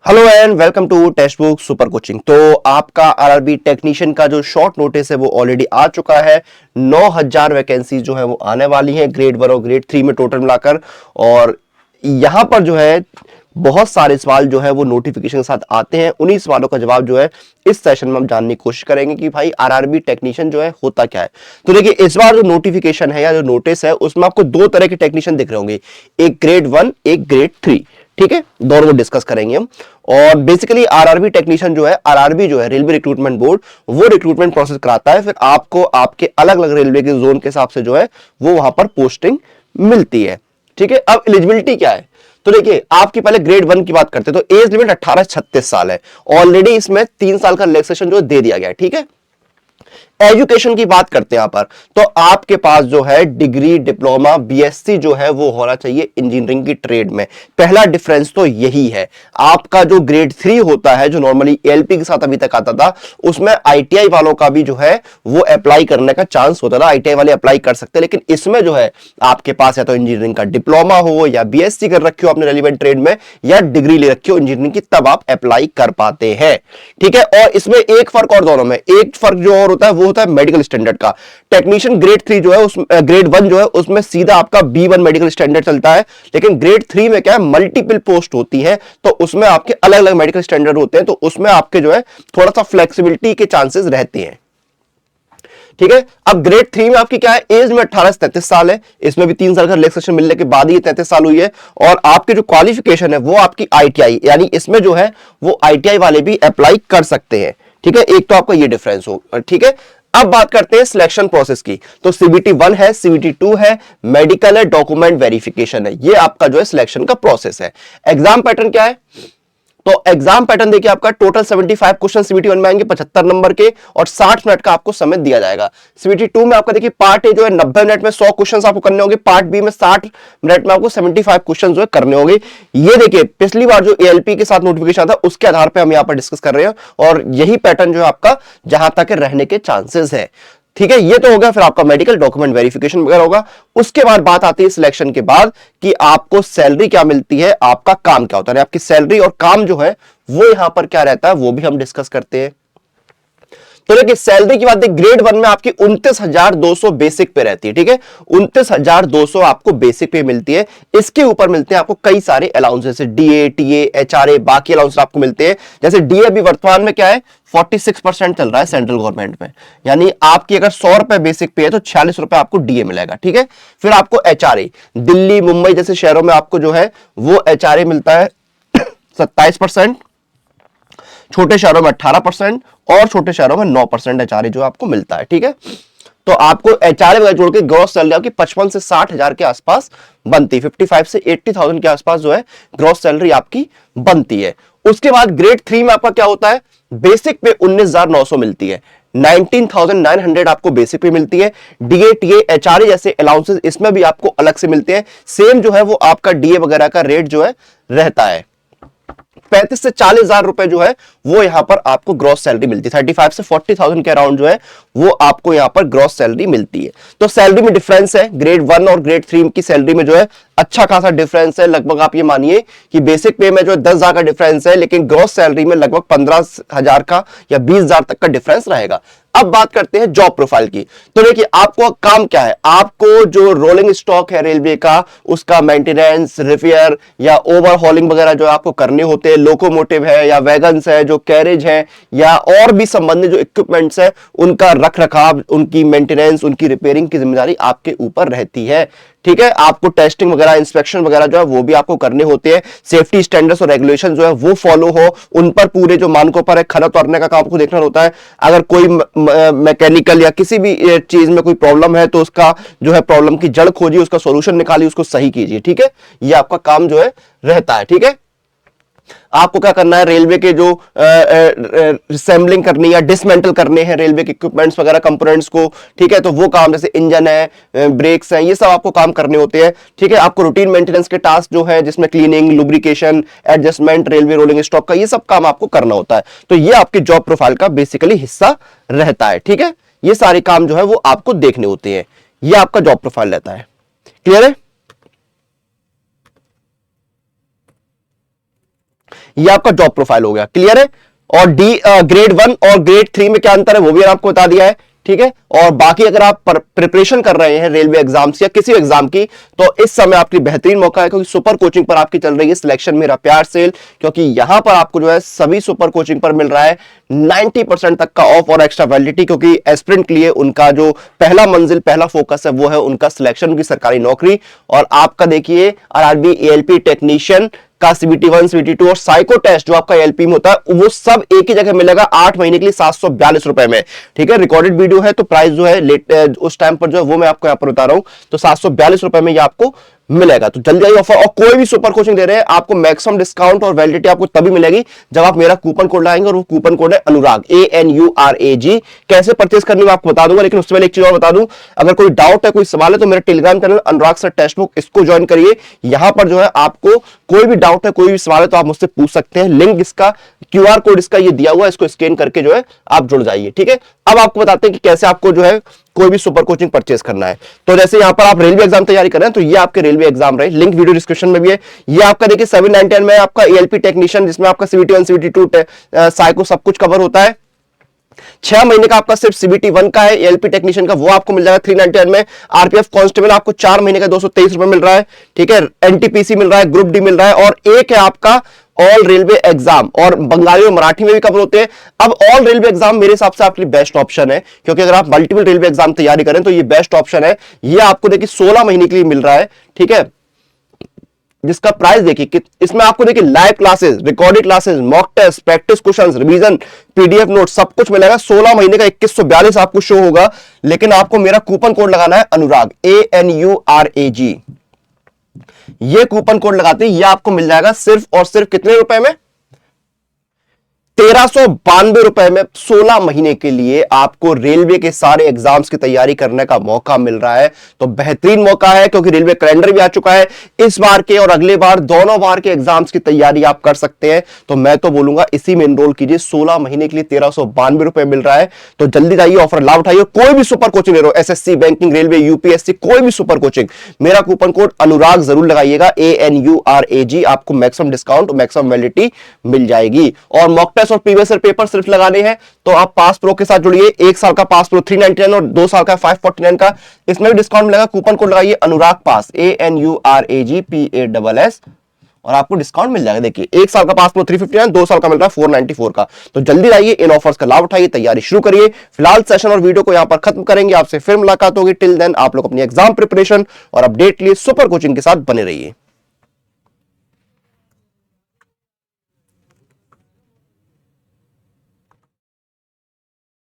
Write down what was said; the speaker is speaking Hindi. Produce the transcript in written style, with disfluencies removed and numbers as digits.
Hello and welcome to Testbook super coaching. तो आपका आरआरबी टेक्नीशियन का जो शॉर्ट नोटिस है वो ऑलरेडी आ चुका है। 9000 वैकेंसी जो है वो आने वाली है ग्रेड 1 और ग्रेड 3 में टोटल मिलाकर। और यहां पर जो है बहुत सारे सवाल जो है वो नोटिफिकेशन के साथ आते हैं। उन्हीं सवालों का जवाब जो है इस सेशन में हम जानने की कोशिश करेंगे कि भाई आरआरबी टेक्नीशियन जो है होता क्या है। तो देखिए, इस बार जो नोटिफिकेशन है या जो नोटिस है उसमें आपको दो तरह के टेक्नीशियन दिख रहे होंगे, एक ग्रेड 1 एक ग्रेड 3। ठीक है, दोनों को डिस्कस करेंगे हम। और बेसिकली आरआरबी टेक्नीशियन जो है, आरआरबी जो है रेलवे रिक्रूटमेंट बोर्ड, वो रिक्रूटमेंट प्रोसेस कराता है। फिर आपको आपके अलग अलग रेलवे के जोन के हिसाब से जो है वो वहां पर पोस्टिंग मिलती है। ठीक है, अब एलिजिबिलिटी क्या है? तो देखिए, आपकी पहले ग्रेड 1 की बात करते हैं तो एज लिमिट 18 से 36 साल है। ऑलरेडी इसमें 3 साल का रिलैक्सेशन जो दे दिया गया है। ठीक है, एजुकेशन की बात करते हैं यहां पर, तो आपके पास जो है डिग्री, डिप्लोमा, बीएससी जो है वो होना चाहिए इंजीनियरिंग की ट्रेड में। पहला डिफरेंस तो यही है। आपका जो ग्रेड 3 होता है, जो नॉर्मली एलपी के साथ अभी तक आता था, उसमें आईटीआई वालों का भी जो है वो अप्लाई करने का चांस होता था। आईटीआई वाले अप्लाई कर सकते हैं, लेकिन इसमें जो है आपके पास या तो इंजीनियरिंग का डिप्लोमा हो या बीएससी कर रखी हो अपने रेलिवेंट ट्रेड में, या डिग्री ले रखी हो इंजीनियरिंग की, तब आप अप्लाई कर पाते हैं। ठीक है, और इसमें एक फर्क और, दोनों में एक फर्क जो और होता है वो होता है मेडिकल स्टैंडर्ड का। टेक्नीशियन ग्रेड 3 जो है उस ग्रेड 1 जो है उसमें सीधा आपका B1 मेडिकल स्टैंडर्ड चलता है। लेकिन ग्रेड 3 में क्या है, मल्टीपल पोस्ट होती है, तो उसमें आपके अलग अलग मेडिकल स्टैंडर्ड होते हैं, तो उसमें आपके जो है थोड़ा सा फ्लेक्सिबिलिटी के चांसेस रहते हैं। ठीक है, अब ग्रेड 3 में आपकी क्या है, एज में 18 से 33 साल है। इसमें भी 3 साल का रिलैक्सेशन मिलने के बाद ही 33 साल हुई है। और आपकी जो क्वालिफिकेशन है वो आपकी आईटीआई, यानी इसमें जो है वो आईटीआई वाले भी अप्लाई कर सकते हैं। ठीक है, एक तो आपका ये डिफरेंस हो। ठीक है, अब बात करते हैं सिलेक्शन प्रोसेस की। तो सीबीटी 1 है, सीबीटी 2 है, मेडिकल है, डॉक्यूमेंट वेरिफिकेशन है। ये आपका जो है सिलेक्शन का प्रोसेस है। एग्जाम पैटर्न क्या है? तो एग्जाम पैटर्न देखिए, आपका टोटल 75 क्वेश्चन सीबीटी 1 में आएंगे 75 नंबर के, और 60 मिनट का आपको समय दिया जाएगा। सीबीटी 2 में आपका देखिए पार्ट ए जो है 90 मिनट में 100 क्वेश्चन आपको करने होंगे, पार्ट बी में 60 मिनट में आपको 75 क्वेश्चन जो है करने होंगे। ये देखिए, पिछली बार जो एएलपी के साथ नोटिफिकेशन था उसके आधार पर हम यहां पर डिस्कस कर रहे हैं, और यही पैटर्न जो है आपका जहां तक रहने के चांसेस है। ठीक है, ये तो होगा। फिर आपका मेडिकल डॉक्यूमेंट वेरिफिकेशन वगैरह होगा। उसके बाद बात आती है सिलेक्शन के बाद कि आपको सैलरी क्या मिलती है, आपका काम क्या होता है, आपकी सैलरी और काम जो है वो यहां पर क्या रहता है वो भी हम डिस्कस करते हैं। तो देखिए, सैलरी की बात देखिए, ग्रेड 1 में आपकी 29,200 बेसिक पे रहती है। ठीक है, 29,200 आपको बेसिक पे मिलती है। इसके ऊपर मिलते हैं आपको कई सारे अलाउंस, जैसे डीए, टीए, एचआरए, बाकी अलाउंस आपको मिलते हैं। जैसे डीए अभी वर्तमान में क्या है, 46% चल रहा है सेंट्रल गवर्नमेंट में, यानी आपकी अगर 100 रुपए बेसिक पे है तो 46 रुपए आपको डीए मिलेगा। ठीक है, फिर आपको एचआरए, दिल्ली, मुंबई जैसे शहरों में आपको जो है वो एचआरए मिलता है 27%, छोटे शहरों में 18%, और छोटे शहरों में 9% एचआरए जो आपको मिलता है। ठीक है, तो आपको एचआरए वगैरह जोड़ के ग्रॉस सैलरी आपकी 55 से 60,000 के आसपास बनती है। 55 से 80,000 के आसपास जो है ग्रॉस सैलरी आपकी बनती है। उसके बाद ग्रेड 3 में आपका क्या होता है, बेसिक पे 19,900 मिलती है, 19,900 आपको बेसिक पे मिलती है। डीए, टीए, एचआरए जैसे अलाउंसेस इसमें भी आपको अलग से मिलते हैं। सेम जो है वो आपका डीए वगैरह का रेट जो है रहता है। 35 से 40,000 रुपए जो है वो यहां पर आपको ग्रॉस सैलरी मिलती है। 35 से 40,000 के अराउंड जो है वो आपको यहां पर ग्रॉस सैलरी मिलती है। तो सैलरी में डिफरेंस है, ग्रेड 1 और ग्रेड 3 की सैलरी में जो है अच्छा खासा डिफरेंस है। लगभग आप ये मानिए कि बेसिक पे में जो 10,000 का डिफरेंस है, लेकिन ग्रॉस सैलरी में लगभग 15,000 का या 20,000 तक का डिफरेंस रहेगा। अब बात करते हैं जॉब प्रोफाइल की। तो देखिए, आपको काम क्या है, आपको जो रोलिंग स्टॉक है रेलवे का, उसका मेंटेनेंस, रिपेयर या ओवरहॉलिंग वगैरह जो आपको करने होते हैं, लोकोमोटिव है या वैगन्स है, जो कैरेज है या और भी संबंधित जो इक्विपमेंट्स है, उनका रख रखाव, उनकी मेंटेनेंस, उनकी रिपेयरिंग की जिम्मेदारी आपके ऊपर रहती है। ठीक है, आपको टेस्टिंग वगैरह, इंस्पेक्शन वगैरह जो है वो भी आपको करने होते हैं। सेफ्टी स्टैंडर्ड्स और रेगुलेशन जो है वो फॉलो हो, उन पर पूरे जो मानकों पर है खरा उतारने का काम आपको देखना होता है। अगर कोई मैकेनिकल या किसी भी चीज में कोई प्रॉब्लम है तो उसका जो है प्रॉब्लम की जड़ खोजिए, उसका सॉल्यूशन निकालिए, उसको सही कीजिए। ठीक है, ये आपका काम जो है रहता है। ठीक है, आपको क्या करना है, रेलवे के जो रिसेंबलिंग करनी या डिसमेंटल करने हैं रेलवे के इक्विपमेंट्स वगैरह, कंपोनेंट्स को। ठीक है, तो वो काम, जैसे इंजन है, ब्रेक्स हैं, ये सब आपको काम करने होते हैं। ठीक है, आपको रूटीन मेंटेनेंस के टास्क जो है, जिसमें cleaning, lubrication, adjustment, railway rolling stock का, ये सब काम आपको करना होता है। तो ये आपके जॉब प्रोफाइल का बेसिकली हिस्सा रहता है। ठीक है, ये सारे काम जो है वो आपको देखने होते हैं। ये आपका जॉब प्रोफाइल रहता है। क्लियर है? ये आपका जॉब प्रोफाइल हो गया, क्लियर है। और डी ग्रेड 1 और ग्रेड 3 में क्या अंतर है वो भी आपको बता दिया है, ठीक है। और बाकी अगर आप प्रिपरेशन कर रहे हैं रेलवे एग्जाम्स या किसी एग्जाम की, तो इस समय आपकी बेहतरीन मौका है, क्योंकि सुपर कोचिंग पर आपकी चल रही है सिलेक्शन मेरा प्यार सेल, क्योंकि यहां पर आपको जो है सभी सुपर कोचिंग पर मिल रहा है 90% तक का ऑफ और एक्स्ट्रा वैलिडिटी, क्योंकि एस्पिरेंट के लिए उनका जो पहला मंजिल पहला फोकस है वो है उनका सिलेक्शन, उनकी सरकारी नौकरी। और आपका देखिए आरआरबी एएलपी टेक्नीशियन का सीबीटी 1 सीबीटी 2 और साइको टेस्ट जो आपका एलपी में होता है वो सब एक ही जगह मिलेगा 8 महीने के लिए 742 रुपए में, ठीक है। रिकॉर्डेड वीडियो है तो प्राइस जो है उस टाइम पर जो है वो मैं आपको यहां पर बता रहा हूं, तो 742 रुपए में ये आपको मिलेगा। तो जल्दी आइए ऑफर, और कोई भी सुपर कोचिंग दे रहे हैं आपको मैक्सिमम डिस्काउंट और वैलिडिटी आपको तभी मिलेगी जब आप मेरा कूपन कोड लाएंगे, और वो कूपन कोड है अनुराग, ANURAG। कैसे परचेस करनी मैं आपको बता दूंगा, लेकिन उससे पहले एक चीज और बता दूं, अगर कोई डाउट है कोई सवाल है तो मेरा टेलीग्राम चैनल अनुराग सर टेक्स्ट बुक, इसको ज्वाइन करिए। यहां पर जो है आपको कोई भी डाउट है कोई भी सवाल है तो आप मुझसे पूछ सकते हैं। लिंक इसका QR कोड इसका ये दिया हुआ है, इसको स्कैन करके जो है आप जुड़ जाइए, ठीक है। अब आपको बताते हैं कि कैसे आपको जो है कोई भी सुपर कोचिंग परचेस करना है। तो जैसे यहां पर आप रेलवे एग्जाम तैयारी कर रहे हैं तो ये आपके रेलवे एग्जाम रहे, लिंक वीडियो डिस्क्रिप्शन में भी है। ये आपका देखिए 799 में आपका एएलपी टेक्नीशियन, जिसमें आपका सीबीटी 1 सीबीटी 2 साइको सब कुछ कवर होता है। 6 महीने का आपका सिर्फ सीबीटी 1 का है, एएलपी टेक्नीशियन का वो आपको मिल जाएगा 399 में। आरपीएफ कांस्टेबल आपको 4 महीने का 223 रुपए मिल रहा है, ठीक है। एनटीपीसी मिल रहा है, ग्रुप डी मिल रहा है, और एक है आपका ऑल रेलवे एग्जाम, और बंगाली और मराठी में भी कवर होते हैं। अब ऑल रेलवे एग्जाम मेरे हिसाब से आपके लिए बेस्ट ऑप्शन है, क्योंकि अगर आप मल्टीपल रेलवे एग्जाम तैयारी करें तो ये बेस्ट ऑप्शन है। ये आपको देखिए 16 महीने के लिए मिल रहा है, ठीक है, जिसका प्राइस देखिए कि इसमें आपको देखिए live classes, recorded classes, mock test, practice questions, revision, PDF note सब कुछ मिलेगा। 16 महीने का 2142 आपको शो होगा, लेकिन आपको मेरा कूपन कोड लगाना है अनुराग, ANURAG। ये कूपन कोड लगाते हैं, ये आपको मिल जाएगा सिर्फ और सिर्फ कितने रुपए में, 1392 रुपए में 16 महीने के लिए आपको रेलवे के सारे एग्जाम्स की तैयारी करने का मौका मिल रहा है। तो बेहतरीन मौका है, क्योंकि रेलवे कैलेंडर भी आ चुका है। इस बार के और अगले बार दोनों बार के एग्जाम्स की तैयारी आप कर सकते हैं। तो मैं तो बोलूंगा इसी में एनरोल कीजिए, 16 महीने के लिए 1392 रुपए मिल रहा है। तो जल्दी जाइए, ऑफर लाभ उठाइए। कोई भी सुपर कोचिंग ले रहे हो, एसएससी, बैंकिंग, रेलवे, यूपीएससी, कोई भी सुपर कोचिंग, मेरा कूपन कोड अनुराग जरूर लगाइएगा, ANURAG। आपको मैक्सिमम डिस्काउंट, मैक्सिमम वैलिडिटी मिल जाएगी। और मॉक टेस्ट और प्रीवियस ईयर पेपर सिर्फ लगाने हैं तो आप पास प्रो के साथ जुड़िए। 1 साल का पास प्रो 399 और 2 साल का 549 का, इसमें भी डिस्काउंट मिलेगा। कूपन कोड लगाइए अनुराग पास, ANURAG PASS, और आपको डिस्काउंट मिल जाएगा। देखिए 1 साल का पास प्रो 359, 2 साल का मिल रहा है 494 का। तो जल्दी आइए, इन ऑफर्स का लाभ उठाइए, तैयारी शुरू करिए। फिलहाल सेशन और वीडियो को यहां पर खत्म करेंगे, आपसे फिर मुलाकात होगी। टिल देन आप लोग अपनी एग्जाम प्रिपरेशन और अपडेट के लिए सुपर कोचिंग के साथ बने रहिए।